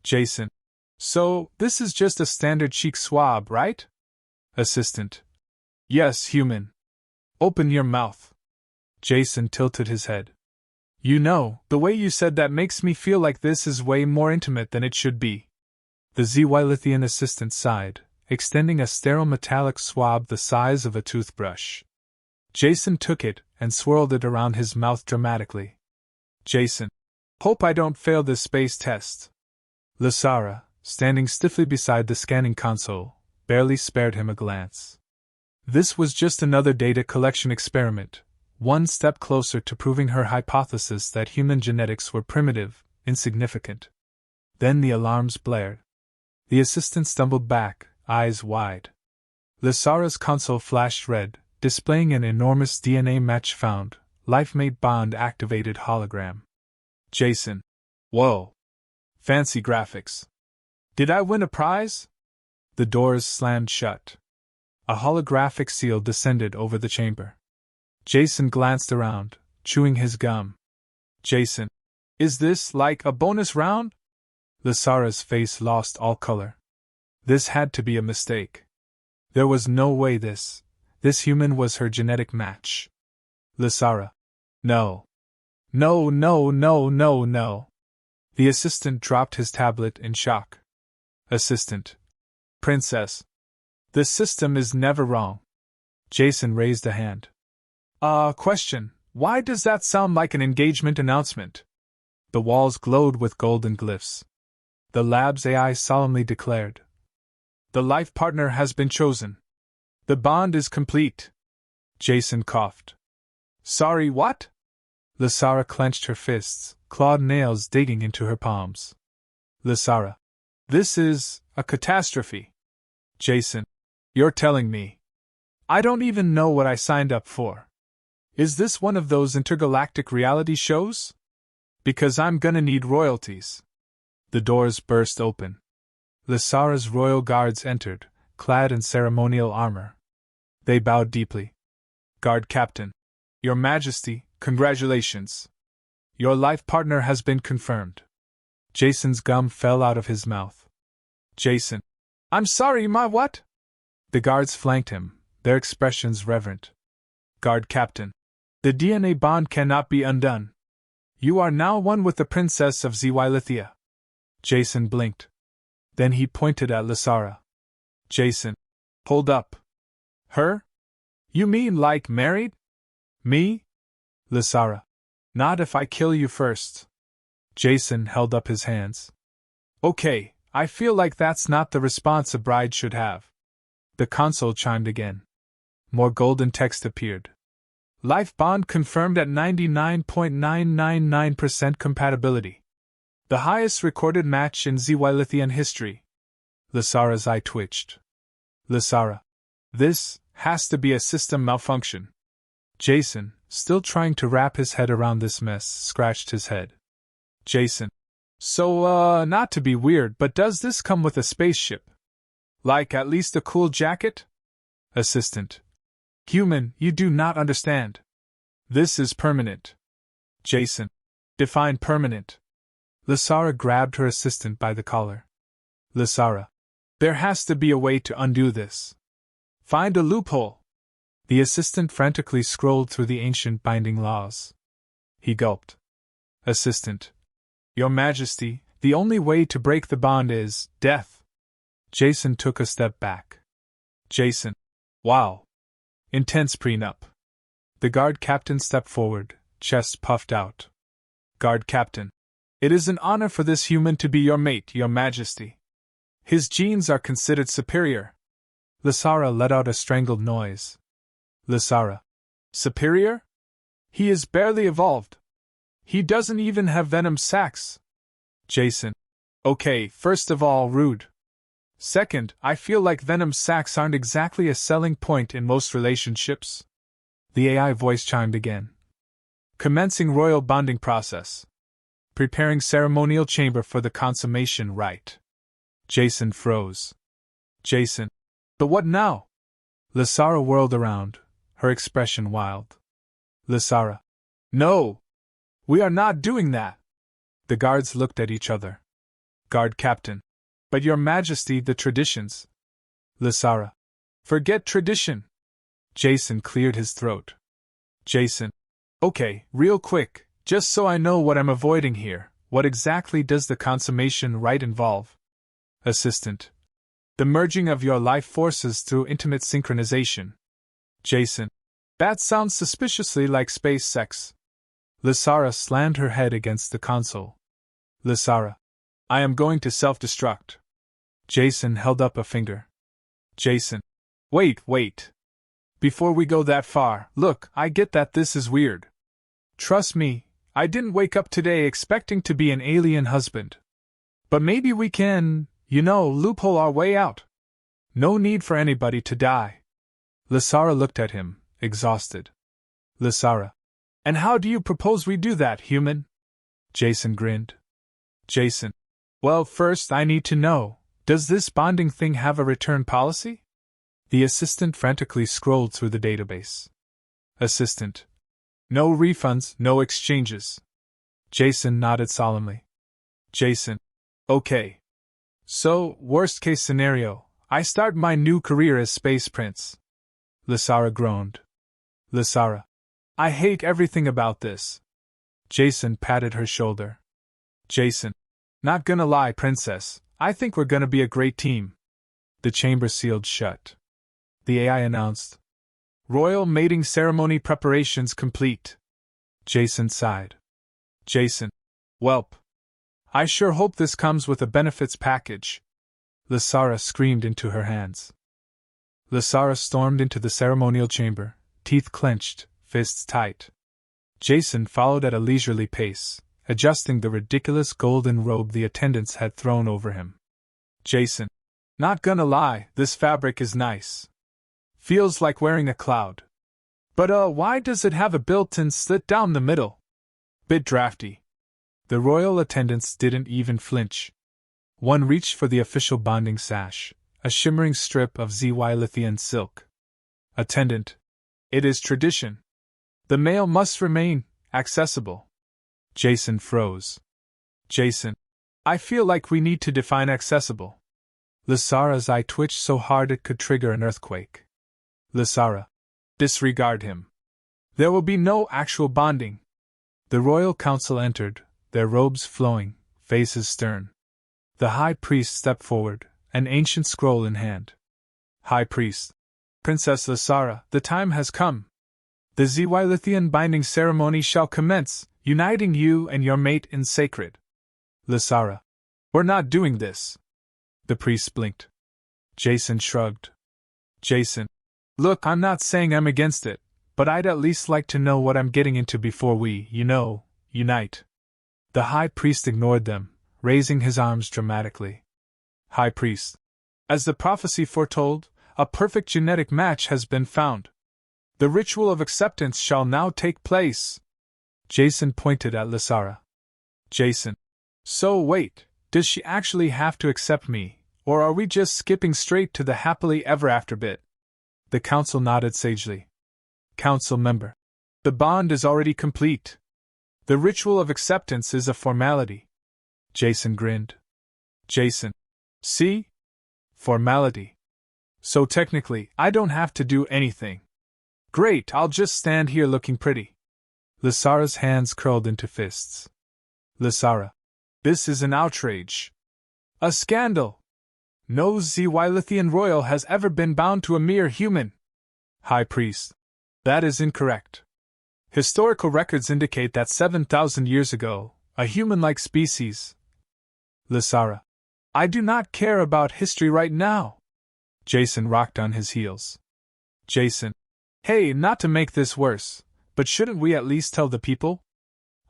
Jason. So, this is just a standard cheek swab, right? Assistant. Yes, human. Open your mouth. Jason tilted his head. You know, the way you said that makes me feel like this is way more intimate than it should be. The Zylithian assistant sighed, extending a sterile metallic swab the size of a toothbrush. Jason took it and swirled it around his mouth dramatically. Jason. Hope I don't fail this space test. Lysara, standing stiffly beside the scanning console, barely spared him a glance. This was just another data collection experiment, one step closer to proving her hypothesis that human genetics were primitive, insignificant. Then the alarms blared. The assistant stumbled back, eyes wide. Lysara's console flashed red, displaying an enormous DNA match found, LifeMate bond activated hologram. Jason. Whoa. Fancy graphics. Did I win a prize? The doors slammed shut. A holographic seal descended over the chamber. Jason glanced around, chewing his gum. Jason. Is this like a bonus round? Lysara's face lost all color. This had to be a mistake. There was no way this human was her genetic match. Lysara. No. No, no, no, no, no. The assistant dropped his tablet in shock. Assistant. Princess. The system is never wrong. Jason raised a hand. Question. Why does that sound like an engagement announcement? The walls glowed with golden glyphs. The lab's AI solemnly declared. The life partner has been chosen. The bond is complete. Jason coughed. Sorry, what? Lysara clenched her fists, clawed nails digging into her palms. Lysara. This is a catastrophe. Jason. You're telling me. I don't even know what I signed up for. Is this one of those intergalactic reality shows? Because I'm gonna need royalties. The doors burst open. Lysara's royal guards entered, clad in ceremonial armor. They bowed deeply. Guard Captain. Your Majesty, congratulations. Your life partner has been confirmed. Jason's gum fell out of his mouth. Jason. I'm sorry, my what? The guards flanked him, their expressions reverent. Guard Captain. The DNA bond cannot be undone. You are now one with the Princess of Zylithia. Jason blinked. Then he pointed at Lysara. Jason. Hold up. Her? You mean like married? Me? Lysara. Not if I kill you first. Jason held up his hands. Okay, I feel like that's not the response a bride should have. The console chimed again. More golden text appeared. Life bond confirmed at 99.999% compatibility. The highest recorded match in Zylithian history. Lysara's eye twitched. Lysara. This has to be a system malfunction. Jason, still trying to wrap his head around this mess, scratched his head. Jason. So, not to be weird, but does this come with a spaceship? Like at least a cool jacket? Assistant. Human, you do not understand. This is permanent. Jason. Define permanent. Lysara grabbed her assistant by the collar. Lysara. There has to be a way to undo this. Find a loophole. The assistant frantically scrolled through the ancient binding laws. He gulped. Assistant. Your Majesty, the only way to break the bond is death. Jason took a step back. Jason. Wow. Intense prenup. The guard captain stepped forward, chest puffed out. Guard Captain. It is an honor for this human to be your mate, Your Majesty. His genes are considered superior. Lysara let out a strangled noise. Lysara. Superior? He is barely evolved. He doesn't even have venom sacs. Jason. Okay, first of all, rude. Second, I feel like venom sacs aren't exactly a selling point in most relationships. The AI voice chimed again. Commencing royal bonding process. Preparing ceremonial chamber for the consummation rite. Jason froze. Jason. But what now? Lysara whirled around, her expression wild. Lysara. No! We are not doing that! The guards looked at each other. Guard Captain. But Your Majesty, the traditions. Lysara. Forget tradition. Jason cleared his throat. Jason. Okay, real quick, just so I know what I'm avoiding here, what exactly does the consummation rite involve? Assistant. The merging of your life forces through intimate synchronization. Jason. That sounds suspiciously like space sex. Lysara slammed her head against the console. Lysara. I am going to self-destruct. Jason held up a finger. Jason. Wait. Before we go that far, look, I get that this is weird. Trust me, I didn't wake up today expecting to be an alien husband. But maybe we can, loophole our way out. No need for anybody to die. Lysara looked at him, exhausted. Lysara. And how do you propose we do that, human? Jason grinned. Jason. Well, first I need to know, does this bonding thing have a return policy? The assistant frantically scrolled through the database. Assistant. No refunds, no exchanges. Jason nodded solemnly. Jason. Okay. So, worst case scenario, I start my new career as Space Prince. Lysara groaned. Lysara. I hate everything about this. Jason patted her shoulder. Jason. Not gonna lie, Princess, I think we're gonna be a great team. The chamber sealed shut. The AI announced. Royal mating ceremony preparations complete. Jason sighed. Jason. Welp. I sure hope this comes with a benefits package. Lysara screamed into her hands. Lysara stormed into the ceremonial chamber, teeth clenched, fists tight. Jason followed at a leisurely pace, adjusting the ridiculous golden robe the attendants had thrown over him. Jason. Not gonna lie, this fabric is nice. Feels like wearing a cloud. But why does it have a built-in slit down the middle? Bit drafty. The royal attendants didn't even flinch. One reached for the official bonding sash, a shimmering strip of ZY Lithian silk. Attendant. It is tradition. The mail must remain accessible. Jason froze. Jason. I feel like we need to define accessible. Lysara's eye twitched so hard it could trigger an earthquake. Lysara. Disregard him. There will be no actual bonding. The royal council entered, their robes flowing, faces stern. The high priest stepped forward, an ancient scroll in hand. High priest. Princess Lysara, the time has come. The ZY Lithian binding ceremony shall commence, uniting you and your mate in sacred. Lysara. We're not doing this. The priest blinked. Jason shrugged. Jason. Look, I'm not saying I'm against it, but I'd at least like to know what I'm getting into before we, unite. The high priest ignored them, raising his arms dramatically. High priest. As the prophecy foretold, a perfect genetic match has been found. The ritual of acceptance shall now take place. Jason pointed at Lysara. Jason. So wait, does she actually have to accept me, or are we just skipping straight to the happily ever after bit? The council nodded sagely. Council member. The bond is already complete. The ritual of acceptance is a formality. Jason grinned. Jason. See? Formality. So technically, I don't have to do anything. Great, I'll just stand here looking pretty. Lysara's hands curled into fists. Lysara. This is an outrage. A scandal. No ZY Lithian royal has ever been bound to a mere human. High priest. That is incorrect. Historical records indicate that 7,000 years ago, a human-like species. Lysara. I do not care about history right now. Jason rocked on his heels. Jason. Hey, not to make this worse, but shouldn't we at least tell the people?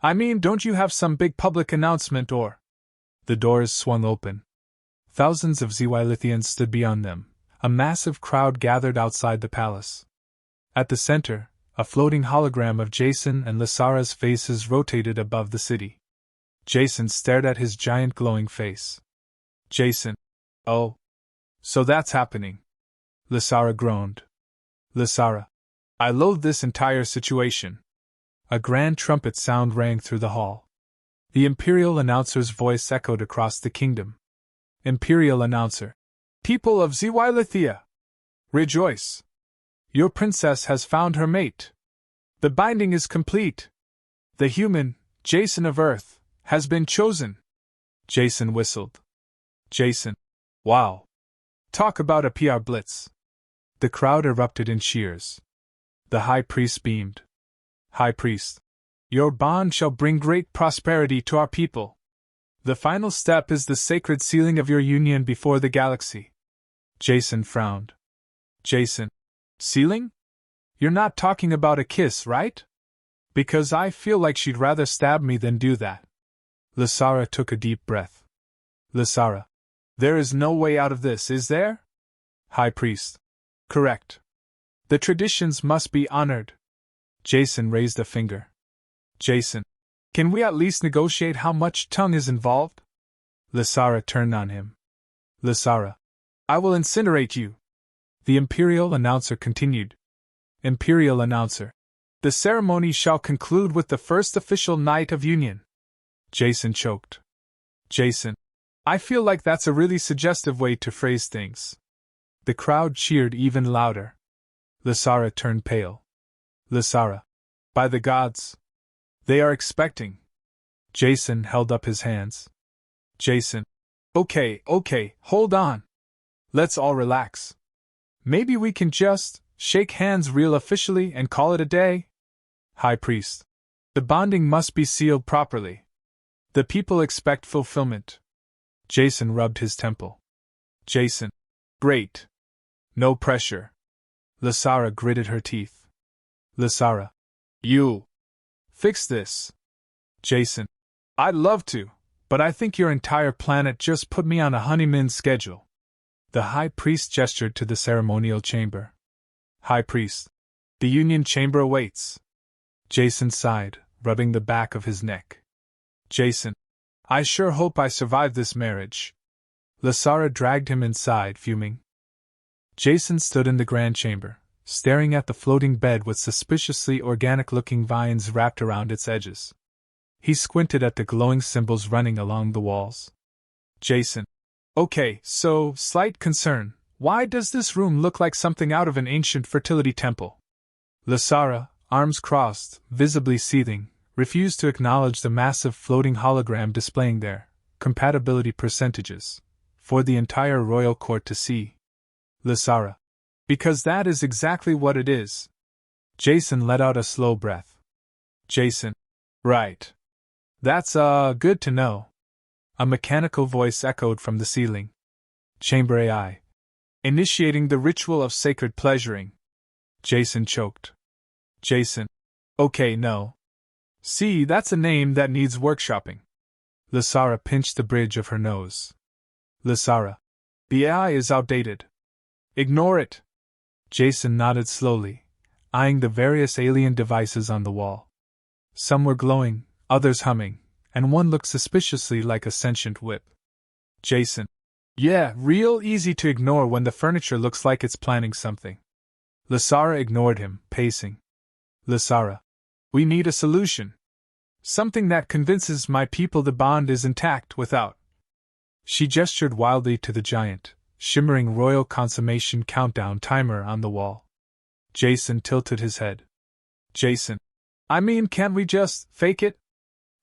I mean, don't you have some big public announcement or? The doors swung open. Thousands of ZY Lithians stood beyond them. A massive crowd gathered outside the palace. At the center, a floating hologram of Jason and Lysara's faces rotated above the city. Jason stared at his giant glowing face. Jason. Oh. So that's happening. Lysara groaned. Lysara. I loathe this entire situation. A grand trumpet sound rang through the hall. The Imperial Announcer's voice echoed across the kingdom. Imperial Announcer. People of Zywilithia! Rejoice! Your princess has found her mate. The binding is complete. The human, Jason of Earth, has been chosen. Jason whistled. Jason. Wow. Talk about a PR blitz. The crowd erupted in cheers. The High Priest beamed. High Priest. Your bond shall bring great prosperity to our people. The final step is the sacred sealing of your union before the galaxy. Jason frowned. Jason. Sealing? You're not talking about a kiss, right? Because I feel like she'd rather stab me than do that. Lysara took a deep breath. Lysara. There is no way out of this, is there? High Priest. Correct. The traditions must be honored. Jason raised a finger. Jason. Can we at least negotiate how much tongue is involved? Lysara turned on him. Lysara. I will incinerate you. The Imperial Announcer continued. Imperial Announcer. The ceremony shall conclude with the first official night of union. Jason choked. Jason. I feel like that's a really suggestive way to phrase things. The crowd cheered even louder. Lysara turned pale. Lysara. By the gods. They are expecting. Jason held up his hands. Jason. Okay, hold on. Let's all relax. Maybe we can just shake hands real officially and call it a day? High Priest. The bonding must be sealed properly. The people expect fulfillment. Jason rubbed his temple. Jason. Great. No pressure. Lysara gritted her teeth. Lysara. You. Fix this. Jason. I'd love to, but I think your entire planet just put me on a honeymoon schedule. The High Priest gestured to the ceremonial chamber. High Priest. The Union Chamber awaits. Jason sighed, rubbing the back of his neck. Jason. I sure hope I survive this marriage. Lysara dragged him inside, fuming. Jason stood in the grand chamber, staring at the floating bed with suspiciously organic-looking vines wrapped around its edges. He squinted at the glowing symbols running along the walls. Jason. Okay, so, slight concern. Why does this room look like something out of an ancient fertility temple? Lysara, arms crossed, visibly seething, refused to acknowledge the massive floating hologram displaying their compatibility percentages for the entire royal court to see. Lysara. Because that is exactly what it is. Jason let out a slow breath. Jason. Right. That's, good to know. A mechanical voice echoed from the ceiling. Chamber AI. Initiating the ritual of sacred pleasuring. Jason choked. Jason. Okay, no. See, that's a name that needs workshopping. Lysara pinched the bridge of her nose. Lysara. The AI is outdated. Ignore it. Jason nodded slowly, eyeing the various alien devices on the wall. Some were glowing, others humming, and one looked suspiciously like a sentient whip. Jason. Yeah, real easy to ignore when the furniture looks like it's planning something. Lysara ignored him, pacing. Lysara. We need a solution. Something that convinces my people the bond is intact without. She gestured wildly to the giant, shimmering royal consummation countdown timer on the wall. Jason tilted his head. Jason. I mean, can't we just fake it?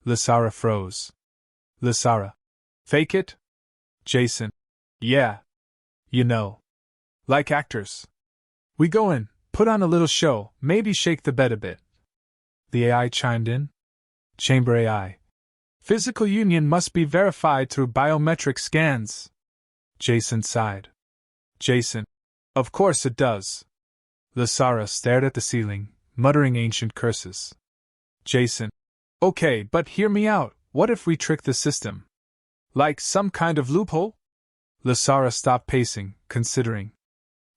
Lysara froze. Lysara. Fake it? Jason. Yeah. You know. Like actors. We go in, put on a little show, maybe shake the bed a bit. The AI chimed in. Chamber AI. Physical union must be verified through biometric scans. Jason sighed. Jason. Of course it does. Lysara stared at the ceiling, muttering ancient curses. Jason. Okay, but hear me out, what if we trick the system? Like some kind of loophole? Lysara stopped pacing, considering.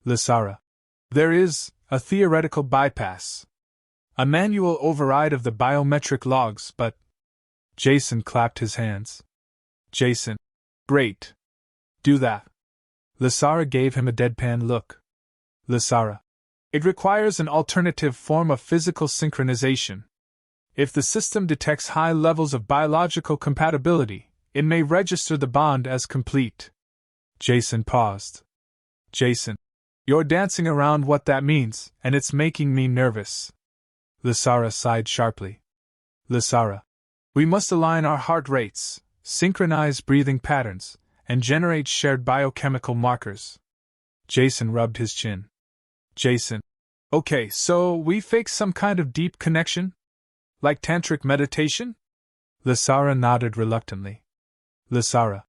Lysara. There is a theoretical bypass. A manual override of the biometric logs, but... Jason clapped his hands. Jason. Great. Do that. Lysara gave him a deadpan look. Lysara. It requires an alternative form of physical synchronization. If the system detects high levels of biological compatibility, it may register the bond as complete. Jason paused. Jason, you're dancing around what that means, and it's making me nervous. Lysara sighed sharply. Lysara, we must align our heart rates, synchronize breathing patterns, and generate shared biochemical markers. Jason rubbed his chin. Jason, okay, so we fake some kind of deep connection? Like tantric meditation? Lysara nodded reluctantly. Lysara,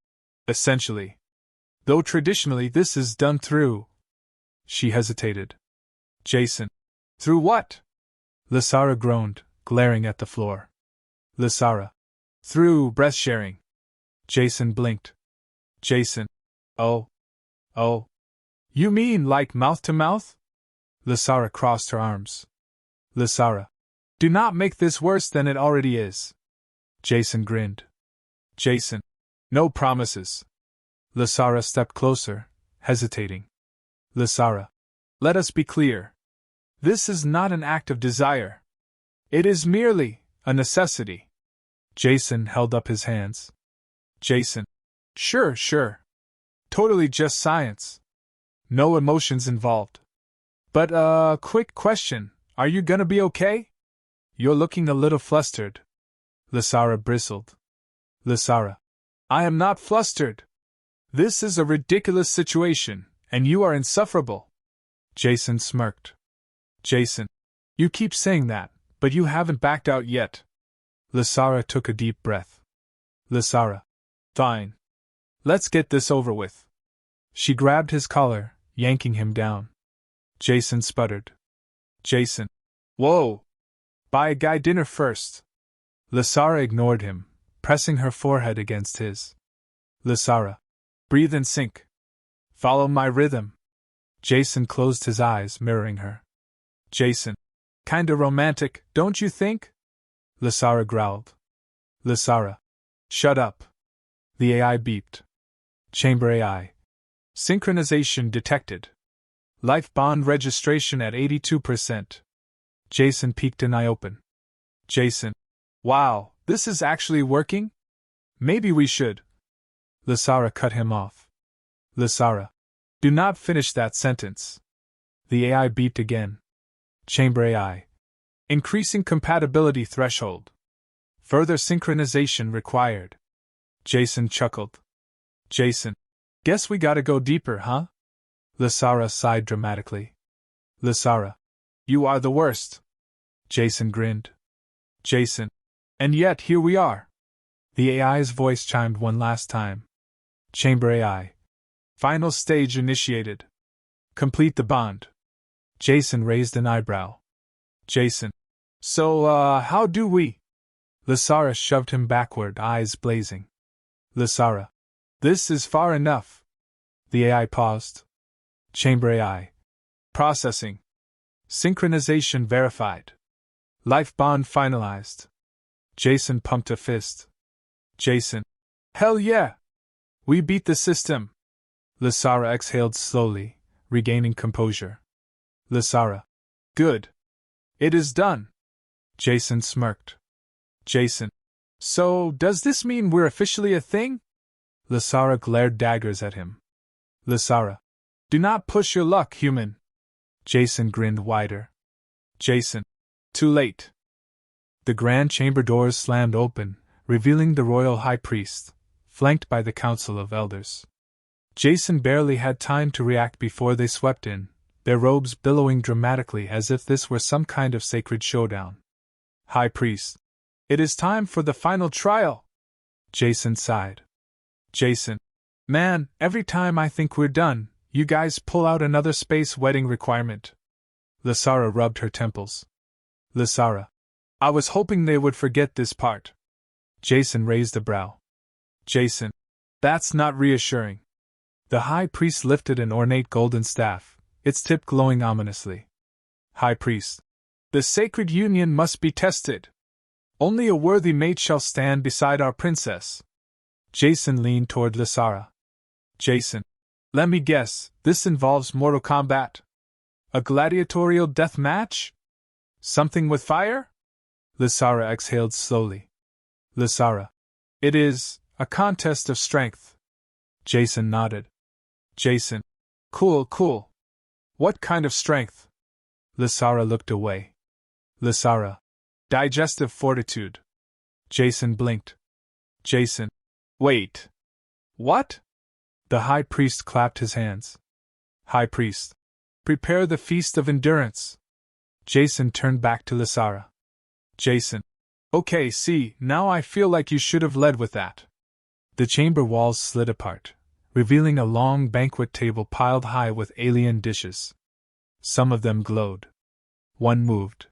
essentially. Though traditionally this is done through. She hesitated. Jason, through what? Lysara groaned, glaring at the floor. Lysara, through breath sharing. Jason blinked. Jason, oh. You mean like mouth to mouth? Lysara crossed her arms. Lysara, do not make this worse than it already is. Jason grinned. Jason, no promises. Lysara stepped closer, hesitating. Lysara, let us be clear. This is not an act of desire. It is merely a necessity. Jason held up his hands. Jason, sure. Totally just science. No emotions involved. But, quick question, are you gonna be okay? You're looking a little flustered. Lysara bristled. Lysara, I am not flustered. This is a ridiculous situation, and you are insufferable. Jason smirked. Jason, you keep saying that, but you haven't backed out yet. Lysara took a deep breath. Lysara, fine. Let's get this over with. She grabbed his collar, yanking him down. Jason sputtered. Jason, whoa! Buy a guy dinner first. Lysara ignored him, pressing her forehead against his. Lysara, breathe and sync. Follow my rhythm. Jason closed his eyes, mirroring her. Jason, kinda romantic, don't you think? Lysara growled. Lysara, shut up. The AI beeped. Chamber AI. Synchronization detected. Life bond registration at 82%. Jason peeked an eye open. Jason, wow, this is actually working? Maybe we should. Lysara cut him off. Lysara, do not finish that sentence. The AI beeped again. Chamber AI. Increasing compatibility threshold. Further synchronization required. Jason chuckled. Jason, guess we gotta go deeper, huh? Lysara sighed dramatically. Lysara, you are the worst. Jason grinned. Jason, and yet here we are. The AI's voice chimed one last time. Chamber AI. Final stage initiated. Complete the bond. Jason raised an eyebrow. Jason, so, how do we? Lysara shoved him backward, eyes blazing. Lysara, this is far enough. The AI paused. Chamber AI. Processing. Synchronization verified. Life bond finalized. Jason pumped a fist. Jason, hell yeah! We beat the system. Lysara exhaled slowly, regaining composure. Lysara, good. It is done. Jason smirked. Jason, so does this mean we're officially a thing? Lysara glared daggers at him. Lysara, do not push your luck, human. Jason grinned wider. Jason, too late. The grand chamber doors slammed open, revealing the royal high priest, flanked by the council of elders. Jason barely had time to react before they swept in, their robes billowing dramatically as if this were some kind of sacred showdown. High priest, it is time for the final trial. Jason sighed. Jason, man, every time I think we're done, you guys pull out another space wedding requirement. Lysara rubbed her temples. Lysara, I was hoping they would forget this part. Jason raised a brow. Jason, that's not reassuring. The high priest lifted an ornate golden staff, its tip glowing ominously. High priest, the sacred union must be tested. Only a worthy mate shall stand beside our princess. Jason leaned toward Lysara. Jason, let me guess, this involves Mortal Kombat? A gladiatorial death match? Something with fire? Lysara exhaled slowly. Lysara. It is a contest of strength. Jason nodded. Jason. Cool, cool. What kind of strength? Lysara looked away. Lysara. Digestive fortitude. Jason blinked. Jason. Wait. What? The high priest clapped his hands. High priest. Prepare the feast of endurance. Jason turned back to Lysara. Jason. Okay, see, now I feel like you should have led with that. The chamber walls slid apart, revealing a long banquet table piled high with alien dishes. Some of them glowed. One moved.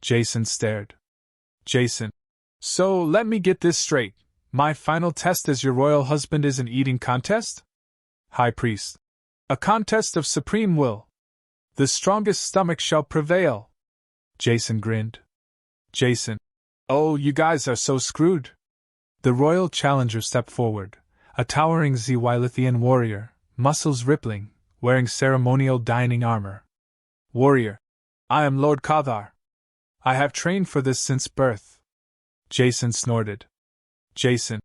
Jason stared. Jason. So let me get this straight. My final test as your royal husband is an eating contest? High priest. A contest of supreme will. The strongest stomach shall prevail. Jason grinned. Jason. Oh, you guys are so screwed. The royal challenger stepped forward, a towering Zwylithian warrior, muscles rippling, wearing ceremonial dining armor. Warrior. I am Lord Cathar. I have trained for this since birth. Jason snorted. Jason.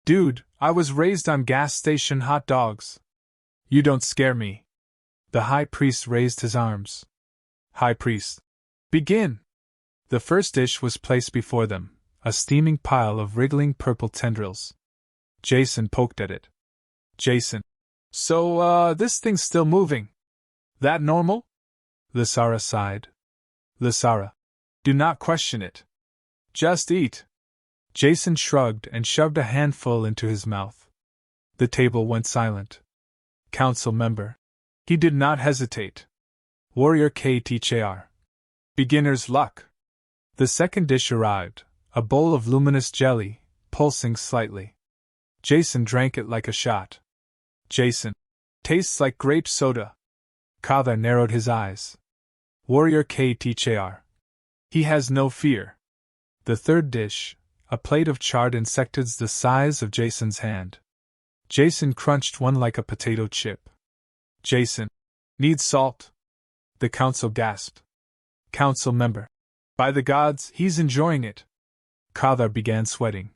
Dude, I was raised on gas station hot dogs. You don't scare me. The high priest raised his arms. High priest. Begin! The first dish was placed before them, a steaming pile of wriggling purple tendrils. Jason poked at it. Jason. So, this thing's still moving. That normal? Lysara sighed. Lysara. Do not question it. Just eat. Jason shrugged and shoved a handful into his mouth. The table went silent. Council member. He did not hesitate. Warrior KTCHR. Beginner's luck. The second dish arrived, a bowl of luminous jelly, pulsing slightly. Jason drank it like a shot. Jason. Tastes like grape soda. Cathar narrowed his eyes. Warrior KTCHR. He has no fear. The third dish, a plate of charred insectids the size of Jason's hand. Jason crunched one like a potato chip. Jason. Needs salt. The council gasped. Council member. By the gods, he's enjoying it. Cathar began sweating.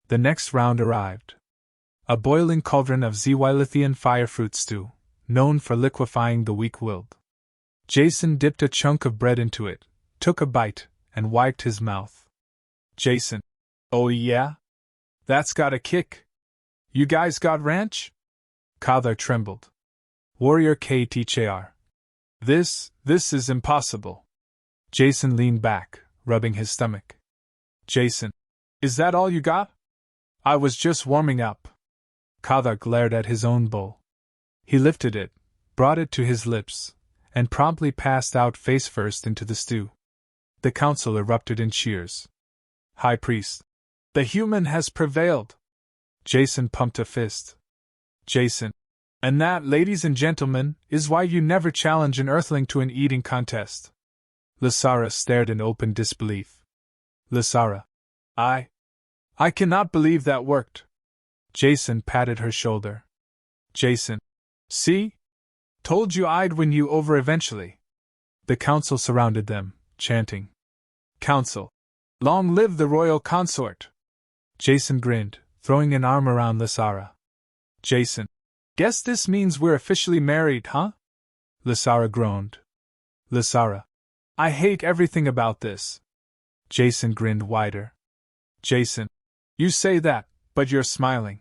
The next round arrived. A boiling cauldron of Zwylithian firefruit stew, known for liquefying the weak-willed. Jason dipped a chunk of bread into it, took a bite, and wiped his mouth. Jason. Oh yeah? That's got a kick. You guys got ranch? Cathar trembled. Warrior KTCHR. This is impossible. Jason leaned back, rubbing his stomach. Jason. Is that all you got? I was just warming up. Cathar glared at his own bowl. He lifted it, brought it to his lips, and promptly passed out face first into the stew. The council erupted in cheers. High priest. The human has prevailed. Jason pumped a fist. Jason. And that, ladies and gentlemen, is why you never challenge an earthling to an eating contest. Lysara stared in open disbelief. Lysara. I cannot believe that worked. Jason patted her shoulder. Jason. See? Told you I'd win you over eventually. The council surrounded them, chanting. Council. Long live the royal consort. Jason grinned, throwing an arm around Lysara. Jason. Guess this means we're officially married, huh? Lysara groaned. Lysara. I hate everything about this. Jason grinned wider. Jason. You say that, but you're smiling.